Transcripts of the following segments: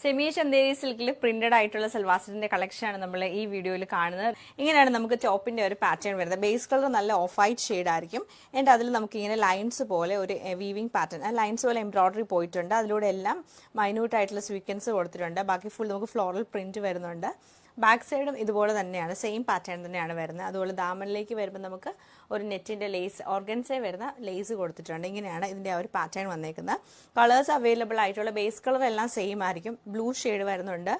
Semi Chanderi സിൽക്കിൽ printed ആയിട്ടുള്ള സൽവാസിന്റെ collection ആണ് നമ്മൾ ഈ വീഡിയോയിൽ കാണുന്നത്. ഇങ്ങനെയാണ് നമുക്ക് ടോപ്പിന്റെ ഒരു പാറ്റേൺ വരുന്നത്. ബേസ് കളർ നല്ല ഓഫ് വൈറ്റ് ഷെയ്ഡ് ആയിരിക്കും. എന്നിട്ട് അതിൽ നമുക്ക് ഇങ്ങനെ ലൈൻസ് പോലെ ഒരു വീവിംഗ് പാറ്റേൺ, ലൈൻസ് പോലെ എംബ്രോയിഡറി പോയിട്ടുണ്ട്. അതിലൂടെ എല്ലാം മൈന്യൂട്ട് ആയിട്ടുള്ള സ്വീക്വൻസ് കൊടുത്തിട്ടുണ്ട്. ബാക്കി ഫുൾ നമുക്ക് ഫ്ലോറൽ പ്രിന്റ് വരുന്നുണ്ട്. ബാക്ക് സൈഡും ഇതുപോലെ തന്നെയാണ്, സെയിം പാറ്റേൺ തന്നെയാണ് വരുന്നത്. അതുപോലെ ദാമനിലേക്ക് വരുമ്പോൾ നമുക്ക് ഒരു നെറ്റിന്റെ ലേസ്, ഓർഗൻസേ വരുന്ന ലേസ് കൊടുത്തിട്ടുണ്ട്. ഇങ്ങനെയാണ് ഇതിന്റെ ആ ഒരു പാറ്റേൺ വന്നേക്കുന്നത്. കളേഴ്സ് അവൈലബിൾ ആയിട്ടുള്ള ബേസ് കളർ എല്ലാം സെയിം ആയിരിക്കും. ബ്ലൂ ഷെയ്ഡ് വരുന്നുണ്ട്,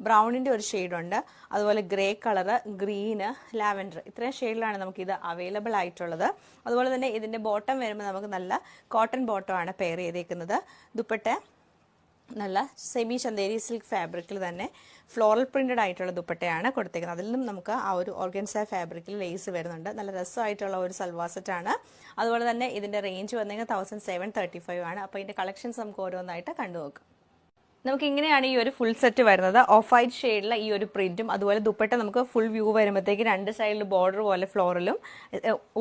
ബ്രൗണിന്റെ ഒരു ഷെയ്ഡ് ഉണ്ട്, അതുപോലെ ഗ്രേ കളർ, ഗ്രീന്, ലാവൻഡർ, ഇത്രയും ഷെയ്ഡിലാണ് നമുക്ക് ഇത് അവൈലബിൾ ആയിട്ടുള്ളത്. അതുപോലെ തന്നെ ഇതിന്റെ ബോട്ടം വരുമ്പോൾ നമുക്ക് നല്ല കോട്ടൺ ബോട്ടം ആണ് പെയർ ചെയ്തേക്കുന്നത്. ദുപ്പട്ട നല്ല സെമി ചന്തേരി സിൽക്ക് ഫാബ്രിക്കിൽ തന്നെ ഫ്ലോറൽ പ്രിന്റഡ് ആയിട്ടുള്ള ദുപ്പട്ടയാണ് കൊടുത്തേക്കുന്നത്. അതിൽ നിന്നും നമുക്ക് ആ ഒരു ഓർഗൻസ ഫാബ്രിക്കിൽ ലേസ് വരുന്നുണ്ട്. നല്ല രസമായിട്ടുള്ള ഒരു സൽവാർ സെറ്റാണ്. അതുപോലെ തന്നെ ഇതിന്റെ റേഞ്ച് വന്നെങ്കിൽ 1735 ആണ്. അപ്പോൾ ഇതിന്റെ കളക്ഷൻസ് നമുക്ക് ഓരോന്നായിട്ട് കണ്ടുനോക്കാം. നമുക്ക് ഇങ്ങനെയാണ് ഈ ഒരു ഫുൾ സെറ്റ് വരുന്നത്. ഓഫ് വൈറ്റ് ഷെയ്ഡിലെ ഈ ഒരു പ്രിന്റും അതുപോലെ ദുപ്പട്ട നമുക്ക് ഫുൾ വ്യൂ വരുമ്പോഴത്തേക്ക് രണ്ട് സൈഡിൽ ബോർഡർ പോലെ ഫ്ലോറലും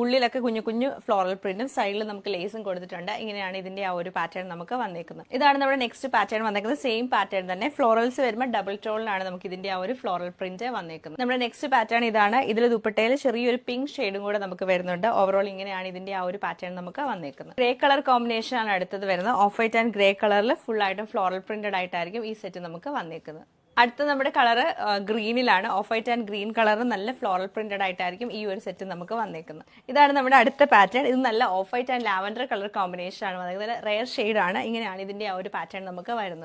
ഉള്ളിലൊക്കെ കുഞ്ഞു കുഞ്ഞു ഫ്ലോറൽ പ്രിന്റും സൈഡിൽ നമുക്ക് ലേസും കൊടുത്തിട്ടുണ്ട്. ഇങ്ങനെയാണ് ഇതിന്റെ ആ ഒരു പാറ്റേൺ നമുക്ക് വന്നേക്കുന്നത്. ഇതാണ് നമ്മുടെ നെക്സ്റ്റ് പാറ്റേൺ വന്നേക്കുന്നത്. സെയിം പാറ്റേൺ തന്നെ ഫ്ലോറൽസ് വരുമ്പോൾ ഡബിൾ ടോണിലാണ് നമുക്ക് ഇതിന്റെ ആ ഒരു ഫ്ലോറൽ പ്രിന്റ് വന്നേക്കുന്നത്. നമ്മുടെ നെക്സ്റ്റ് പാറ്റേൺ ഇതാണ്. ഇതിൽ ദുപ്പട്ടയിൽ ചെറിയൊരു പിങ്ക് ഷെയ്ഡും കൂടെ നമുക്ക് വരുന്നുണ്ട്. ഓവറോൾ ഇങ്ങനെയാണ് ഇതിന്റെ ആ ഒരു പാറ്റേൺ നമുക്ക് വന്നേക്കുന്നത്. ഗ്രേ കളർ കോമ്പിനേഷൻ ആണ് അടുത്തത് വരുന്നത്. ഓഫ് വൈറ്റ് ആൻഡ് ഗ്രേ കളറിൽ ഫുൾ ആയിട്ടും ഫ്ലോറൽ പ്രിന്റഡ് ആയിട്ടായിരിക്കും ഈ സെറ്റ് നമുക്ക് വന്നേക്കുന്നത്. അടുത്ത നമ്മുടെ കളർ ഗ്രീനിലാണ്. Off white and green colour നല്ല ഫ്ലോറൽ പ്രിന്റഡ് ആയിട്ടായിരിക്കും ഈ ഒരു സെറ്റ് നമുക്ക് വന്നേക്കുന്നത്. ഇതാണ് നമ്മുടെ അടുത്ത പാറ്റേൺ. ഇത് നല്ല of white and lavender colour combination ആണ് വന്നേക്കുന്നത്. റെയർ ഷെയ്ഡ് ആണ്. ഇങ്ങനെയാണ് ഇതിന്റെ ആ ഒരു പാറ്റേൺ നമുക്ക് വരുന്നത്.